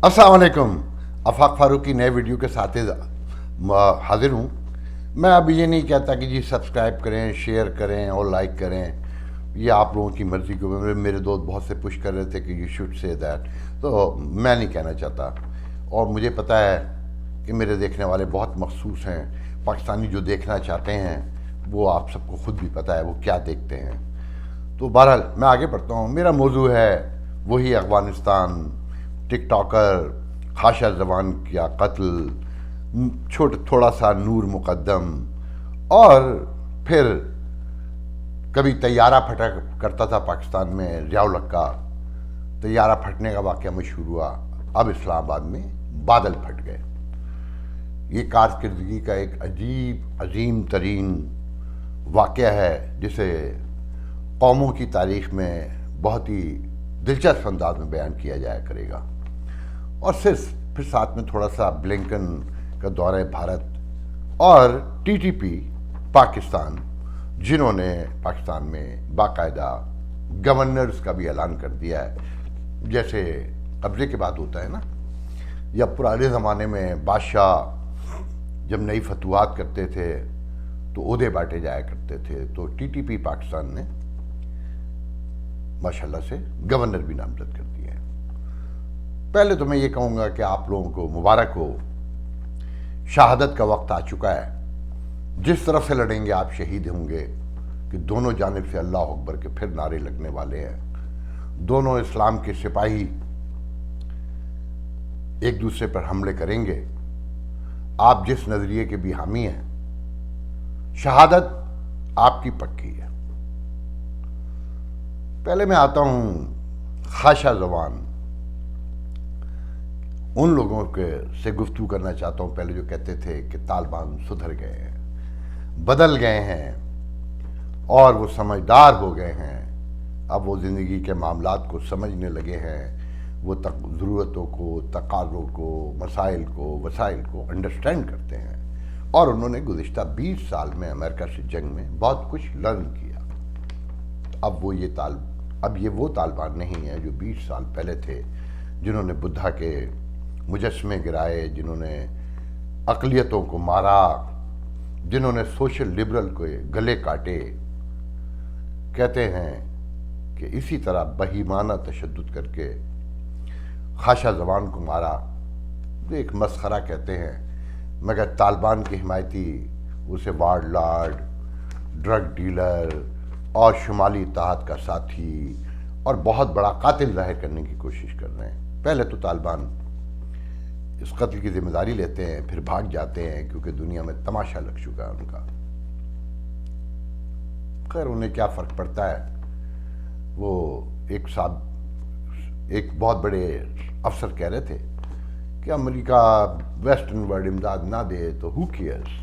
السلام علیکم. آفاق فاروق کی نئے ویڈیو کے ساتھ حاضر ہوں. میں اب یہ نہیں کہتا کہ جی سبسکرائب کریں، شیئر کریں اور لائک کریں، یہ آپ لوگوں کی مرضی کو. میرے دوست بہت سے پش کر رہے تھے کہ یو شوڈ سے دیٹ، تو میں نہیں کہنا چاہتا. اور مجھے پتہ ہے کہ میرے دیکھنے والے بہت مخصوص ہیں. پاکستانی جو دیکھنا چاہتے ہیں وہ آپ سب کو خود بھی پتہ ہے وہ کیا دیکھتے ہیں. تو بہرحال میں آگے بڑھتا ہوں. میرا موضوع ہے وہی افغانستان، ٹک ٹاکر، خاشہ زبان کیا قتل، تھوڑا سا نور مقدم، اور پھر کبھی طیارہ پھٹا کرتا تھا پاکستان میں ضیاء الحق کا، طیارہ پھٹنے کا واقعہ مشہور ہوا. اب اسلام آباد میں بادل پھٹ گئے. یہ کارکردگی کا ایک عجیب عظیم ترین واقعہ ہے جسے قوموں کی تاریخ میں بہت ہی دلچسپ انداز میں بیان کیا جایا کرے گا. اور پھر ساتھ میں تھوڑا سا بلنکن کا دورہ بھارت اور ٹی ٹی پی پاکستان، جنہوں نے پاکستان میں باقاعدہ گورنرز کا بھی اعلان کر دیا ہے، جیسے قبضے کے بعد ہوتا ہے نا، یا پرانے زمانے میں بادشاہ جب نئی فتوحات کرتے تھے تو عہدے بانٹے جایا کرتے تھے. تو ٹی ٹی پی پاکستان نے ماشاءاللہ سے گورنر بھی نامزد کر دیا ہے. پہلے تو میں یہ کہوں گا کہ آپ لوگوں کو مبارک ہو. شہادت کا وقت آ چکا ہے. جس طرف سے لڑیں گے آپ شہید ہوں گے کہ دونوں جانب سے اللہ اکبر کے پھر نعرے لگنے والے ہیں. دونوں اسلام کے سپاہی ایک دوسرے پر حملے کریں گے. آپ جس نظریے کے بھی حامی ہیں، شہادت آپ کی پکی ہے. پہلے میں آتا ہوں خاشہ زبان. ان لوگوں سے گفتگو کرنا چاہتا ہوں پہلے جو کہتے تھے کہ طالبان سدھر گئے ہیں، بدل گئے ہیں اور وہ سمجھدار ہو گئے ہیں. اب وہ زندگی کے معاملات کو سمجھنے لگے ہیں. وہ ضرورتوں کو، تقاضوں کو، مسائل کو، وسائل کو انڈرسٹینڈ کرتے ہیں. اور انہوں نے گزشتہ 20 سال میں امریکہ سے جنگ میں بہت کچھ لرن کیا. اب یہ وہ طالبان نہیں ہیں جو 20 سال پہلے تھے، جنہوں نے بدھا کے مجسمے گرائے، جنہوں نے اقلیتوں کو مارا، جنہوں نے سوشل لبرل کو گلے کاٹے. کہتے ہیں کہ اسی طرح بہیمانہ تشدد کر کے خاشہ زبان کو مارا. جو ایک مسخرہ کہتے ہیں، مگر طالبان کی حمایتی اسے وارڈ لارڈ، ڈرگ ڈیلر اور شمالی اتحاد کا ساتھی اور بہت بڑا قاتل ظاہر کرنے کی کوشش کر رہے ہیں. پہلے تو طالبان اس قتل کی ذمہ داری لیتے ہیں، پھر بھاگ جاتے ہیں کیونکہ دنیا میں تماشا لگ چکا ہے ان کا. خیر انہیں کیا فرق پڑتا ہے. وہ ایک بہت بڑے افسر کہہ رہے تھے کہ امریکہ ویسٹرن ورلڈ امداد نہ دے تو ہو کیئرس.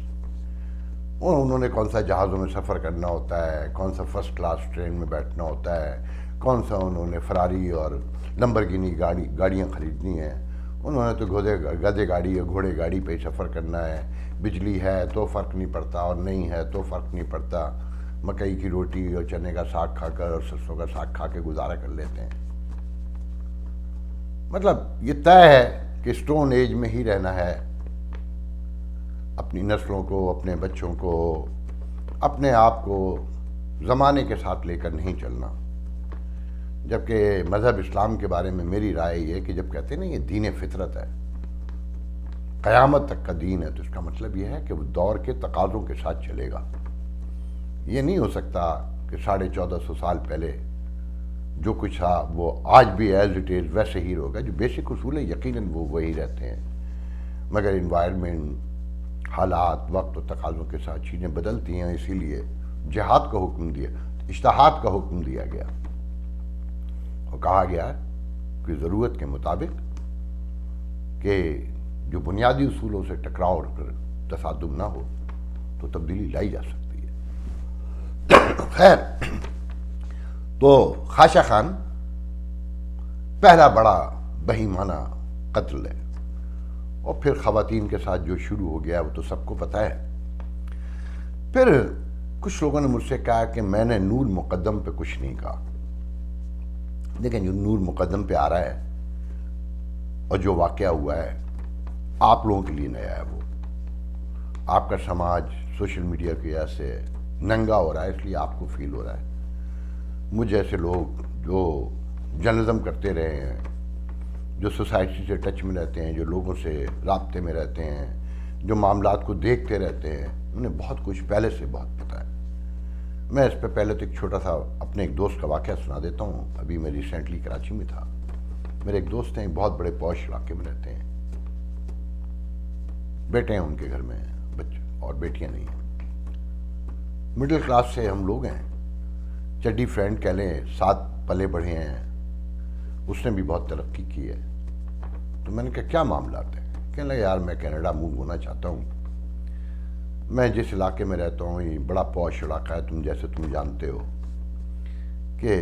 انہوں نے کون سا جہازوں میں سفر کرنا ہوتا ہے، کون سا فرسٹ کلاس ٹرین میں بیٹھنا ہوتا ہے، کون سا انہوں نے فراری اور لمبرگینی گاڑیاں خریدنی ہیں. انہوں نے تو گدے گاڑی یا گھوڑے گاڑی پہ سفر کرنا ہے. بجلی ہے تو فرق نہیں پڑتا اور نہیں ہے تو فرق نہیں پڑتا. مکئی کی روٹی اور چنے کا ساگ کھا کر اور سرسوں کا ساگ کھا کے گزارا کر لیتے ہیں. مطلب یہ طے ہے کہ اسٹون ایج میں ہی رہنا ہے. اپنی نسلوں کو، اپنے بچوں کو، اپنے آپ کو زمانے کے ساتھ لے کر نہیں چلنا. جبکہ مذہب اسلام کے بارے میں میری رائے یہ ہے کہ جب کہتے ہیں نا یہ دین فطرت ہے، قیامت تک کا دین ہے، تو اس کا مطلب یہ ہے کہ وہ دور کے تقاضوں کے ساتھ چلے گا. یہ نہیں ہو سکتا کہ 1450 سال پہلے جو کچھ تھا وہ آج بھی ایز اٹ از ویسے ہی ہوگا. جو بیسک اصول ہے یقیناً وہ وہی رہتے ہیں، مگر انوائرمنٹ، حالات، وقت و تقاضوں کے ساتھ چیزیں بدلتی ہیں. اسی لیے جہاد کا حکم دیا، اجتہاد کا حکم دیا گیا اور کہا گیا کہ ضرورت کے مطابق کہ جو بنیادی اصولوں سے ٹکراؤ اور تصادم نہ ہو تو تبدیلی لائی جا سکتی ہے. خیر، تو خاشہ خان پہلا بڑا بہیمانہ قتل ہے. اور پھر خواتین کے ساتھ جو شروع ہو گیا وہ تو سب کو پتہ ہے. پھر کچھ لوگوں نے مجھ سے کہا کہ میں نے نور مقدم پہ کچھ نہیں کہا. دیکھیں جو نور مقدم پہ آ رہا ہے اور جو واقعہ ہوا ہے آپ لوگوں کے لیے نیا ہے. وہ آپ کا سماج سوشل میڈیا کی وجہ سے ننگا ہو رہا ہے، اس لیے آپ کو فیل ہو رہا ہے. مجھ جیسے لوگ جو جرنلزم کرتے رہے ہیں، جو سوسائٹی سے ٹچ میں رہتے ہیں، جو لوگوں سے رابطے میں رہتے ہیں، جو معاملات کو دیکھتے رہتے ہیں، انہیں بہت کچھ پہلے سے بہت پتہ ہے. میں اس پہ پہلے تو ایک چھوٹا سا اپنے ایک دوست کا واقعہ سنا دیتا ہوں. ابھی میں ریسنٹلی کراچی میں تھا. میرے ایک دوست ہیں، بہت بڑے پوش علاقے میں رہتے ہیں. بیٹے ہیں ان کے گھر میں، بچے اور بیٹیاں نہیں ہیں. مڈل کلاس سے ہم لوگ ہیں، چڈی فرینڈ کہہ لیں، ساتھ پلے بڑھے ہیں. اس نے بھی بہت ترقی کی ہے. تو میں نے کہا کیا معاملات ہیں؟ کہنے لگا یار میں کینیڈا موو ہونا چاہتا ہوں. میں جس علاقے میں رہتا ہوں یہ بڑا پوش علاقہ ہے، تم جانتے ہو کہ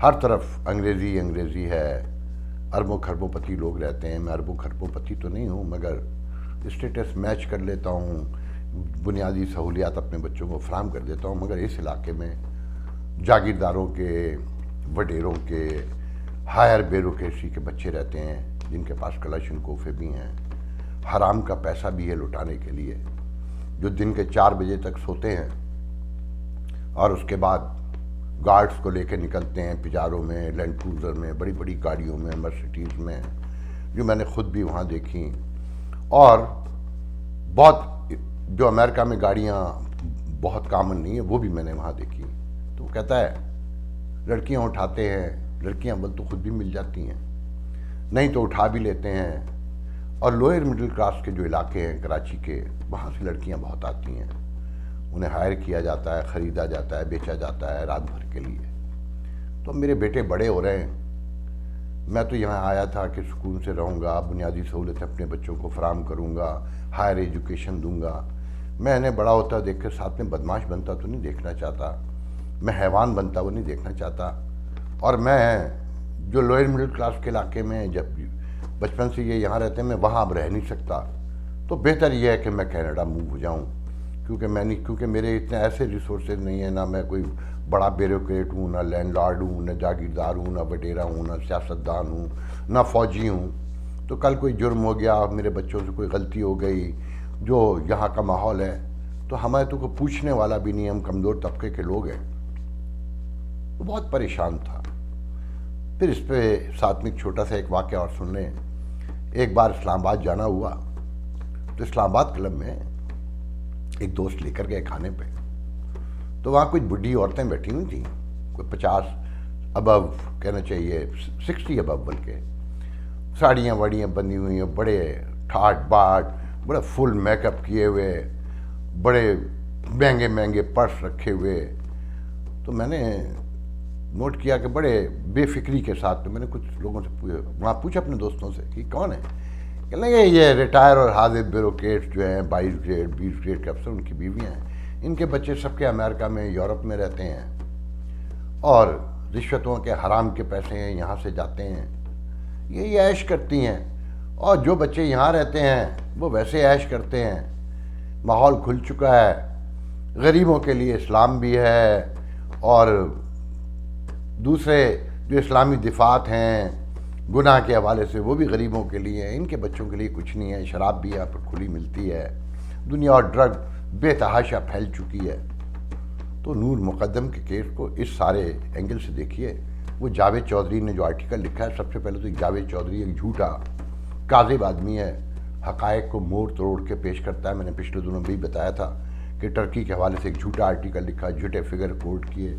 ہر طرف انگریزی انگریزی ہے. اربوں خربوں پتی لوگ رہتے ہیں. میں اربوں خربوں پتی تو نہیں ہوں، مگر اسٹیٹس میچ کر لیتا ہوں، بنیادی سہولیات اپنے بچوں کو فراہم کر دیتا ہوں. مگر اس علاقے میں جاگیرداروں کے، وڈیروں کے، ہائر بیوروکریسی کے بچے رہتے ہیں، جن کے پاس کلاشن کوفے بھی ہیں، حرام کا پیسہ بھی ہے لٹانے کے لیے، جو دن کے 4 بجے تک سوتے ہیں اور اس کے بعد گارڈز کو لے کے نکلتے ہیں پجاروں میں، لینڈ کروزر میں، بڑی بڑی گاڑیوں میں، مرسیڈیز میں، جو میں نے خود بھی وہاں دیکھی. اور بہت جو امریکہ میں گاڑیاں بہت کامن نہیں ہیں، وہ بھی میں نے وہاں دیکھی. تو وہ کہتا ہے لڑکیاں اٹھاتے ہیں، لڑکیاں بل تو خود بھی مل جاتی ہیں، نہیں تو اٹھا بھی لیتے ہیں. اور لوئر مڈل کلاس کے جو علاقے ہیں کراچی کے، وہاں سے لڑکیاں بہت آتی ہیں. انہیں ہائر کیا جاتا ہے، خریدا جاتا ہے، بیچا جاتا ہے رات بھر کے لیے. تو میرے بیٹے بڑے ہو رہے ہیں. میں تو یہاں آیا تھا کہ سکون سے رہوں گا، بنیادی سہولتیں اپنے بچوں کو فراہم کروں گا، ہائر ایجوکیشن دوں گا. میں انہیں بڑا ہوتا دیکھ کے ساتھ میں بدماش بنتا تو نہیں دیکھنا چاہتا، میں حیوان بنتا وہ نہیں دیکھنا چاہتا. اور میں جو لوئر مڈل کلاس کے علاقے میں جب بچپن سے یہ یہاں رہتے ہیں، میں وہاں اب رہ نہیں سکتا. تو بہتر یہ ہے کہ میں کینیڈا موو ہو جاؤں، کیونکہ میرے اتنے ایسے ریسورسز نہیں ہیں. نہ میں کوئی بڑا بیوروکریٹ ہوں، نہ لینڈ لارڈ ہوں، نہ جاگیردار ہوں، نہ وڈیرا ہوں، نہ سیاستدان ہوں، نہ فوجی ہوں. تو کل کوئی جرم ہو گیا، میرے بچوں سے کوئی غلطی ہو گئی، جو یہاں کا ماحول ہے، تو ہمیں تو کوئی پوچھنے والا بھی نہیں. ہم کمزور طبقے کے لوگ ہیں. وہ بہت پریشان تھا. پھر اس پہ ساتھ میں ایک چھوٹا سا ایک واقعہ اور سن لیں. ایک بار اسلام آباد جانا ہوا، تو اسلام آباد کلب میں ایک دوست لے کر گئے کھانے پہ. تو وہاں کچھ بڈھی عورتیں بیٹھی ہوئی تھیں، کوئی 50 ابو کہنا چاہیے، 60 ابو، بلکہ ساڑیاں واڑیاں بندی ہوئی ہیں، بڑے ٹھاٹ باٹ، بڑے فل میک اپ کیے ہوئے، بڑے مہنگے مہنگے پرس رکھے ہوئے. تو میں نے نوٹ کیا کہ بڑے بے فکری کے ساتھ. تو میں نے کچھ لوگوں سے وہاں پوچھا اپنے دوستوں سے کہ کون ہے. کہنے لگے یہ ریٹائر اور حاضر بیوروکریٹ جو ہیں، 22 گریڈ 20 گریڈ کے افسر، ان کی بیویاں ہیں. ان کے بچے سب کے امریکہ میں، یورپ میں رہتے ہیں، اور رشوتوں کے حرام کے پیسے ہیں، یہاں سے جاتے ہیں، یہ عیش کرتی ہیں. اور جو بچے یہاں رہتے ہیں وہ ویسے عیش کرتے ہیں. ماحول کھل چکا ہے، غریبوں کے لیے اسلام بھی ہے، اور دوسرے جو اسلامی دفاعات ہیں گناہ کے حوالے سے، وہ بھی غریبوں کے لیے ہیں. ان کے بچوں کے لیے کچھ نہیں ہے. شراب بھی یہاں پر کھلی ملتی ہے. دنیا اور ڈرگ بے تحاشا پھیل چکی ہے. تو نور مقدم کے کیس کو اس سارے اینگل سے دیکھیے. وہ جاوید چودھری نے جو آرٹیکل لکھا ہے، سب سے پہلے تو جاوید چودھری ایک جھوٹا کاذب آدمی ہے، حقائق کو موڑ توڑ کے پیش کرتا ہے. میں نے پچھلے دنوں بھی بتایا تھا کہ ٹرکی کے حوالے سے ایک جھوٹا آرٹیکل لکھا، جھوٹے فگر کوٹ کیے،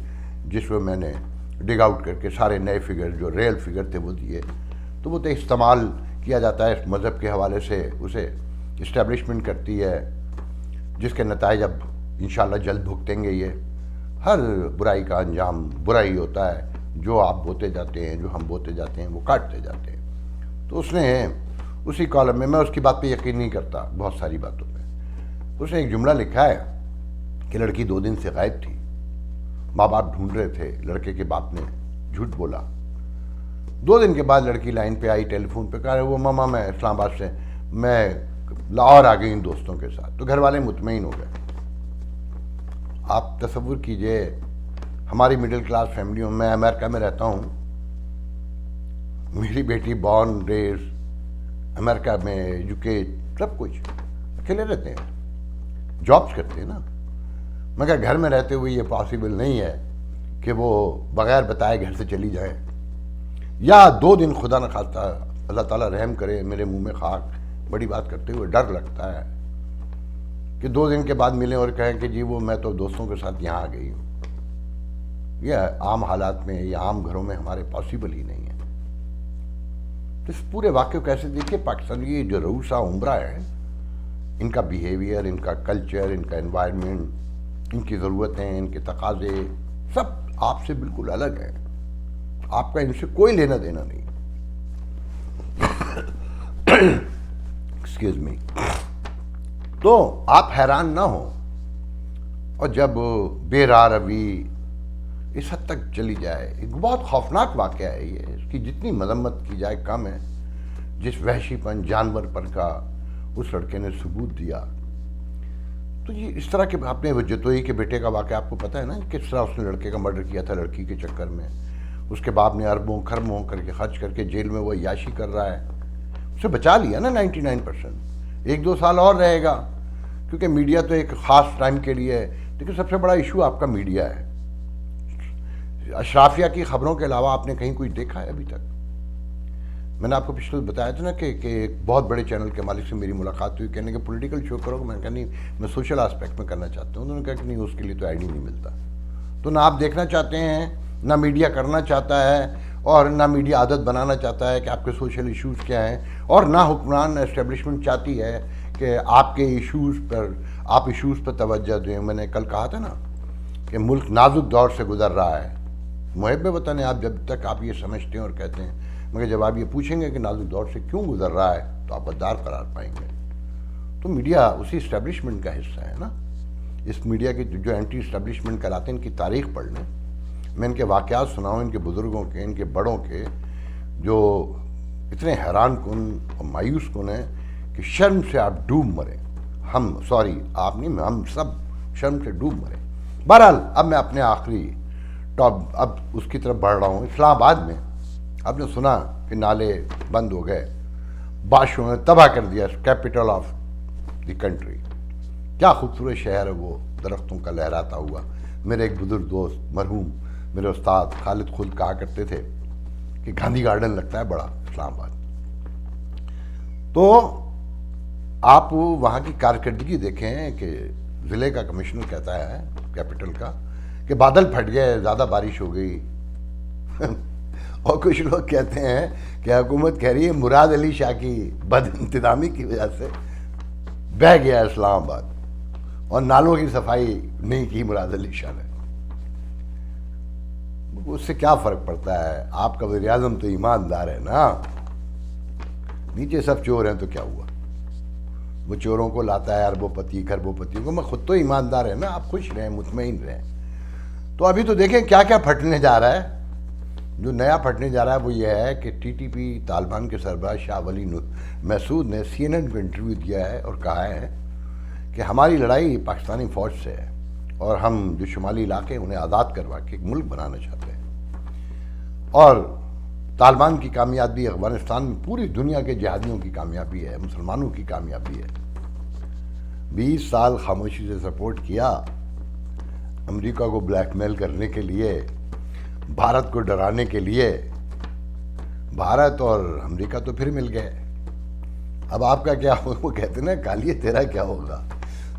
جس میں میں نے ڈگ آؤٹ کر کے سارے نئے فگر جو ریئل فگر تھے وہ دیے. تو وہ تو استعمال کیا جاتا ہے اس مذہب کے حوالے سے، اسے اسٹیبلشمنٹ کرتی ہے، جس کے نتائج اب انشاءاللہ جلد بھگتیں گے. یہ ہر برائی کا انجام برا ہی ہوتا ہے. جو آپ بوتے جاتے ہیں، جو ہم بوتے جاتے ہیں، وہ کاٹتے جاتے ہیں. تو اس نے اسی کالم میں اس کی بات پہ یقین نہیں کرتا بہت ساری باتوں پہ، اس نے ایک جملہ لکھا ہے کہ لڑکی 2 دن سے غائب تھی، ماں باپ ڈھونڈ رہے تھے، لڑکے کے باپ نے جھوٹ بولا. 2 دن کے بعد لڑکی لائن پہ آئی، ٹیلی فون پہ کہا وہ ماما میں اسلام آباد سے، میں لاہور آ گئی ان دوستوں کے ساتھ. تو گھر والے مطمئن ہو گئے. آپ تصور کیجئے ہماری مڈل کلاس فیملیوں میں امریکہ میں رہتا ہوں، میری بیٹی بورن ریز امریکہ میں، UK، سب کچھ اکیلے رہتے ہیں، جابس کرتے ہیں نا، مگر گھر میں رہتے ہوئے یہ پاسبل نہیں ہے کہ وہ بغیر بتائے گھر سے چلی جائیں، یا 2 دن خدا نہ خواستہ اللہ تعالیٰ رحم کرے میرے منہ میں خاک، بڑی بات کرتے ہوئے ڈر لگتا ہے کہ 2 دن کے بعد ملیں اور کہیں کہ جی وہ میں تو دوستوں کے ساتھ یہاں آ گئی ہوں. یہ عام حالات میں یا عام گھروں میں ہمارے پاسبل ہی نہیں ہے. تو اس پورے واقعے کو کیسے دیکھیے، پاکستان کی جو روسا عمرہ ہے، ان کا بیہیویئر، ان کا کلچر، ان کا انوائرمنٹ، ان کی ضرورتیں، ان کے تقاضے سب آپ سے بالکل الگ ہیں. آپ کا ان سے کوئی لینا دینا نہیں. Excuse me. تو آپ حیران نہ ہوں، اور جب بے راہ روی اس حد تک چلی جائے، ایک بہت خوفناک واقعہ ہے یہ، اس کی جتنی مذمت کی جائے کم ہے. جس وحشی پن، جانور پر کا اس لڑکے نے ثبوت دیا. تو یہ اس طرح کے اپنے وہ جتوئی کے بیٹے کا واقعہ آپ کو پتہ ہے نا، کس طرح اس نے لڑکے کا مرڈر کیا تھا لڑکی کے چکر میں. اس کے باپ نے اربوں کھربوں کر کے خرچ کر کے جیل میں وہ عیاشی کر رہا ہے. اسے بچا لیا نا 99%. 1-2 سال اور رہے گا کیونکہ میڈیا تو ایک خاص ٹائم کے لیے ہے. لیکن سب سے بڑا ایشو آپ کا میڈیا ہے. اشرافیہ کی خبروں کے علاوہ آپ نے کہیں کوئی دیکھا ہے ابھی تک؟ میں نے آپ کو پچھلے بتایا تھا نا کہ ایک بہت بڑے چینل کے مالک سے میری ملاقات ہوئی، کہنے کہ پولیٹیکل شو کرو. میں نے کہا نہیں، میں سوشل آسپیکٹ میں کرنا چاہتا ہوں. انہوں نے کہا کہ نہیں، اس کے لیے تو آئی ڈی نہیں ملتا. تو نہ آپ دیکھنا چاہتے ہیں، نہ میڈیا کرنا چاہتا ہے، اور نہ میڈیا عادت بنانا چاہتا ہے کہ آپ کے سوشل ایشوز کیا ہیں، اور نہ حکمران اسٹیبلشمنٹ چاہتی ہے کہ آپ کے ایشوز پر توجہ دیں. میں نے کل کہا تھا نا کہ ملک نازک دور سے گزر رہا ہے. محب وطن ہیں آپ جب تک آپ یہ سمجھتے ہیں اور کہتے ہیں، مگر جب آپ یہ پوچھیں گے کہ نازک دور سے کیوں گزر رہا ہے تو آپ غدار قرار پائیں گے. تو میڈیا اسی اسٹیبلشمنٹ کا حصہ ہے نا. اس میڈیا کی جو اینٹی اسٹیبلشمنٹ کراتے ہیں، ان کی تاریخ پڑھ لیں. میں ان کے واقعات سناؤں، ان کے بزرگوں کے، ان کے بڑوں کے، جو اتنے حیران کن اور مایوس کن ہیں کہ شرم سے آپ ڈوب مریں. آپ نہیں، ہم سب شرم سے ڈوب مریں. بہرحال اب میں اپنے آخری اب اس کی طرف بڑھ رہا ہوں. اسلام آباد میں آپ نے سنا کہ نالے بند ہو گئے، بارشوں نے تباہ کر دیا کیپٹل آف دی کنٹری. کیا خوبصورت شہر ہے وہ، درختوں کا لہراتا ہوا. میرے ایک بزرگ دوست مرحوم میرے استاد خالد خلد کہا کرتے تھے کہ گاندھی گارڈن لگتا ہے بڑا اسلام آباد. تو آپ وہاں کی کارکردگی دیکھیں کہ ضلع کا کمشنر کہتا ہے کیپٹل کا کہ بادل پھٹ گئے، زیادہ بارش ہو گئی. اور کچھ لوگ کہتے ہیں کہ حکومت کہہ رہی ہے مراد علی شاہ کی بد انتظامی کی وجہ سے بہہ گیا اسلام آباد، اور نالوں کی صفائی نہیں کی مراد علی شاہ نے. اس سے کیا فرق پڑتا ہے؟ آپ کا وزیر اعظم تو ایماندار ہے نا. نیچے سب چور ہیں تو کیا ہوا؟ وہ چوروں کو لاتا ہے اربوں پتی کھربوں پتیوں کو. میں خود تو ایماندار ہے نا. آپ خوش رہیں، مطمئن رہیں. تو ابھی تو دیکھیں کیا کیا پھٹنے جا رہا ہے. جو نیا پھٹنے جا رہا ہے وہ یہ ہے کہ TTP طالبان کے سربراہ شاہ ولی محسود نے CNN کو انٹرویو دیا ہے اور کہا ہے کہ ہماری لڑائی پاکستانی فوج سے ہے، اور ہم جو شمالی علاقے انہیں آزاد کروا کے ایک ملک بنانا چاہتے ہیں. اور طالبان کی کامیابی افغانستان میں پوری دنیا کے جہادیوں کی کامیابی ہے، مسلمانوں کی کامیابی ہے. 20 سال خاموشی سے سپورٹ کیا امریکہ کو بلیک میل کرنے کے لیے، بھارت کو ڈرانے کے لیے. بھارت اور امریکہ تو پھر مل گئے. اب آپ کا کیا ہوگا؟ وہ کہتے ہیں نا کالیے تیرا کیا ہوگا.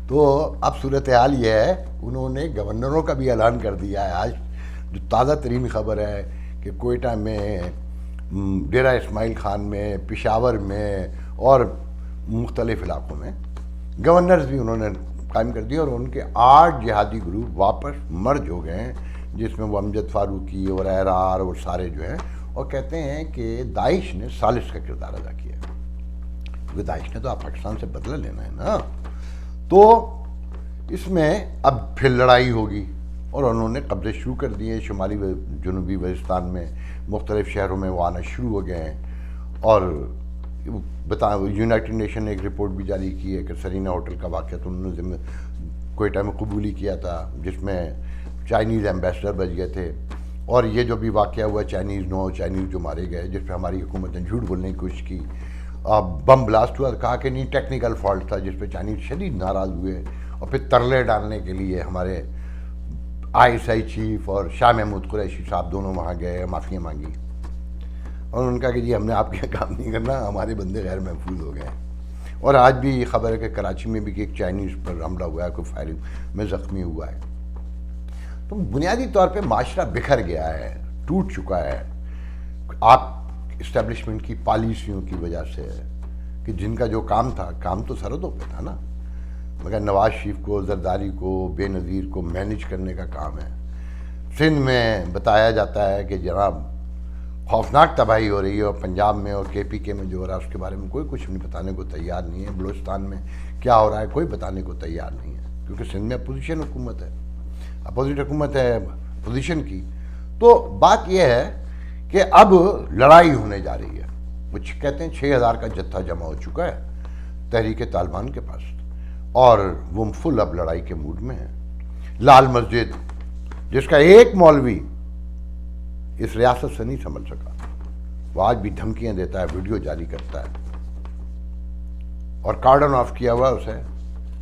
تو اب صورتحال یہ ہے، انہوں نے گورنروں کا بھی اعلان کر دیا ہے. آج جو تازہ ترین خبر ہے کہ کوئٹہ میں، ڈیرہ اسماعیل خان میں، پشاور میں اور مختلف علاقوں میں گورنرز بھی انہوں نے قائم کر دیے، اور ان کے 8 جہادی گروپ واپس مرج ہو گئے ہیں، جس میں وہ امجد فاروقی اور احرار اور سارے جو ہیں. اور کہتے ہیں کہ داعش نے ثالث کا کردار ادا کیا ہے، کیونکہ داعش نے تو آپ پاکستان سے بدلہ لینا ہے نا. تو اس میں اب پھر لڑائی ہوگی، اور انہوں نے قبضے شروع کر دیے شمالی جنوبی وزیرستان میں. مختلف شہروں میں وہ آنا شروع ہو گئے ہیں. اور یونائٹڈ نیشن نے ایک رپورٹ بھی جاری کی ہے کہ سرینا ہوٹل کا واقعہ تو انہوں نے کوئٹہ میں قبولی کیا تھا، جس میں چائنیز ایمبیسڈر بچ گئے تھے. اور یہ جو بھی واقعہ ہوا چائنیز 9 چائنیز جو مارے گئے، جس پہ ہماری حکومت نے جھوٹ بولنے کی کوشش کی، بم بلاسٹ ہوا، کہا کہ نہیں ٹیکنیکل فالٹ تھا، جس پہ چائنیز شدید ناراض ہوئے اور پھر ترلے ڈالنے کے لیے ہمارے ISI چیف اور شاہ محمود قریشی صاحب دونوں وہاں گئے، معافیاں مانگی، اور ان کا کہ جی ہم نے آپ کے کام نہیں کرنا، ہمارے بندے غیر محفوظ ہو گئے۔ اور آج بھی یہ خبر ہے کہ کراچی میں بھی ایک چائنیز پر حملہ ہوا ہے، کوئی فائرنگ میں زخمی ہوا ہے۔ تو بنیادی طور پہ معاشرہ بکھر گیا ہے، ٹوٹ چکا ہے، آپ اسٹیبلشمنٹ کی پالیسیوں کی وجہ سے، کہ جن کا جو کام تھا، کام تو سرحدوں پہ تھا نا، مگر نواز شریف کو، زرداری کو، بے نظیر کو مینیج کرنے کا کام ہے۔ سندھ میں بتایا جاتا ہے کہ جناب خوفناک تباہی ہو رہی ہے، اور پنجاب میں اور KPK میں جو ہو رہا ہے اس کے بارے میں کوئی کچھ نہیں بتانے کو تیار نہیں ہے۔ بلوچستان میں کیا ہو رہا ہے کوئی بتانے کو تیار نہیں ہے، کیونکہ سندھ میں اپوزیشن حکومت ہے، اپوزٹ حکومت ہے اپوزیشن کی۔ تو بات یہ ہے کہ اب لڑائی ہونے جا رہی ہے، وہ کہتے ہیں 6000 کا جتھا جمع ہو چکا ہے تحریک طالبان کے پاس، اور وہ فل اب لڑائی کے موڈ میں ہے۔ لال مسجد، جس کا ایک مولوی اس ریاست سے نہیں سنبھل سکا، وہ آج بھی دھمکیاں دیتا ہے، ویڈیو جاری کرتا ہے، اور کارڈن آف کیا ہوا اسے،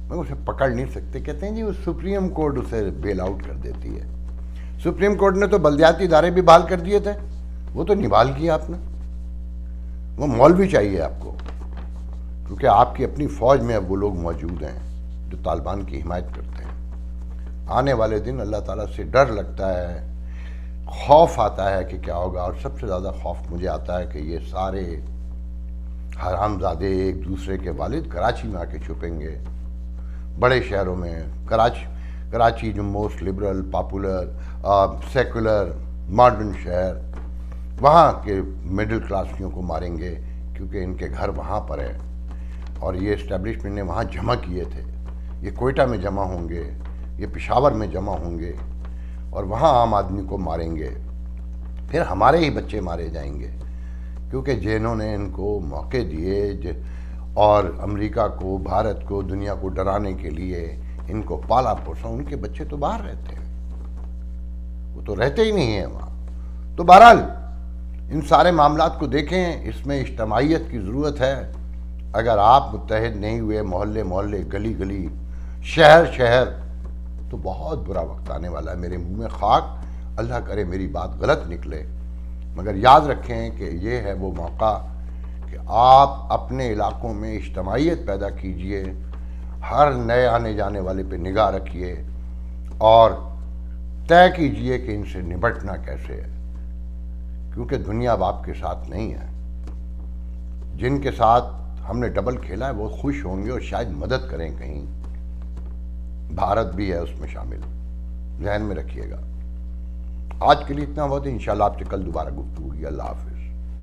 میں اسے پکڑ نہیں سکتے، کہتے ہیں جی وہ سپریم کورٹ اسے بیل آؤٹ کر دیتی ہے۔ سپریم کورٹ نے تو بلدیاتی ادارے بھی بحال کر دیے تھے، وہ تو نہیں بحال کیا آپ نے۔ وہ مولوی چاہیے آپ کو، کیونکہ آپ کی اپنی فوج میں اب وہ لوگ موجود ہیں جو طالبان کی حمایت کرتے ہیں۔ آنے والے دن اللہ تعالیٰ سے ڈر لگتا ہے، خوف آتا ہے کہ کیا ہوگا، اور سب سے زیادہ خوف مجھے آتا ہے کہ یہ سارے حرامزادے ایک دوسرے کے والد کراچی میں آ کے چھپیں گے، بڑے شہروں میں۔ کراچی جو most liberal, popular, secular, modern شہر، وہاں کے مڈل کلاسیوں کو ماریں گے، کیونکہ ان کے گھر وہاں پر ہیں، اور یہ اسٹیبلشمنٹ نے وہاں جمع کیے تھے۔ یہ کوئٹہ میں جمع ہوں گے، یہ پشاور میں جمع ہوں گے، اور وہاں عام آدمی کو ماریں گے، پھر ہمارے ہی بچے مارے جائیں گے، کیونکہ جنہوں نے ان کو موقع دیے اور امریکہ کو، بھارت کو، دنیا کو ڈرانے کے لیے ان کو پالا پوسا، ان کے بچے تو باہر رہتے ہیں، وہ تو رہتے ہی نہیں ہیں وہاں۔ تو بہرحال ان سارے معاملات کو دیکھیں، اس میں اجتماعیت کی ضرورت ہے۔ اگر آپ متحد نہیں ہوئے، محلے محلے، گلی گلی، شہر شہر، تو بہت برا وقت آنے والا ہے۔ میرے منہ میں خاک، اللہ کرے میری بات غلط نکلے، مگر یاد رکھیں کہ یہ ہے وہ موقع کہ آپ اپنے علاقوں میں اجتماعیت پیدا کیجئے، ہر نئے آنے جانے والے پہ نگاہ رکھیے، اور طے کیجئے کہ ان سے نبٹنا کیسے ہے، کیونکہ دنیا اب آپ کے ساتھ نہیں ہے۔ جن کے ساتھ ہم نے ڈبل کھیلا ہے وہ خوش ہوں گے اور شاید مدد کریں کہیں، بھارت بھی ہے اس میں شامل، ذہن میں رکھیے گا۔ آج کے لیے اتنا بہت ہے، انشاءاللہ آپ سے کل دوبارہ گفتگو ہوگی۔ اللہ حافظ۔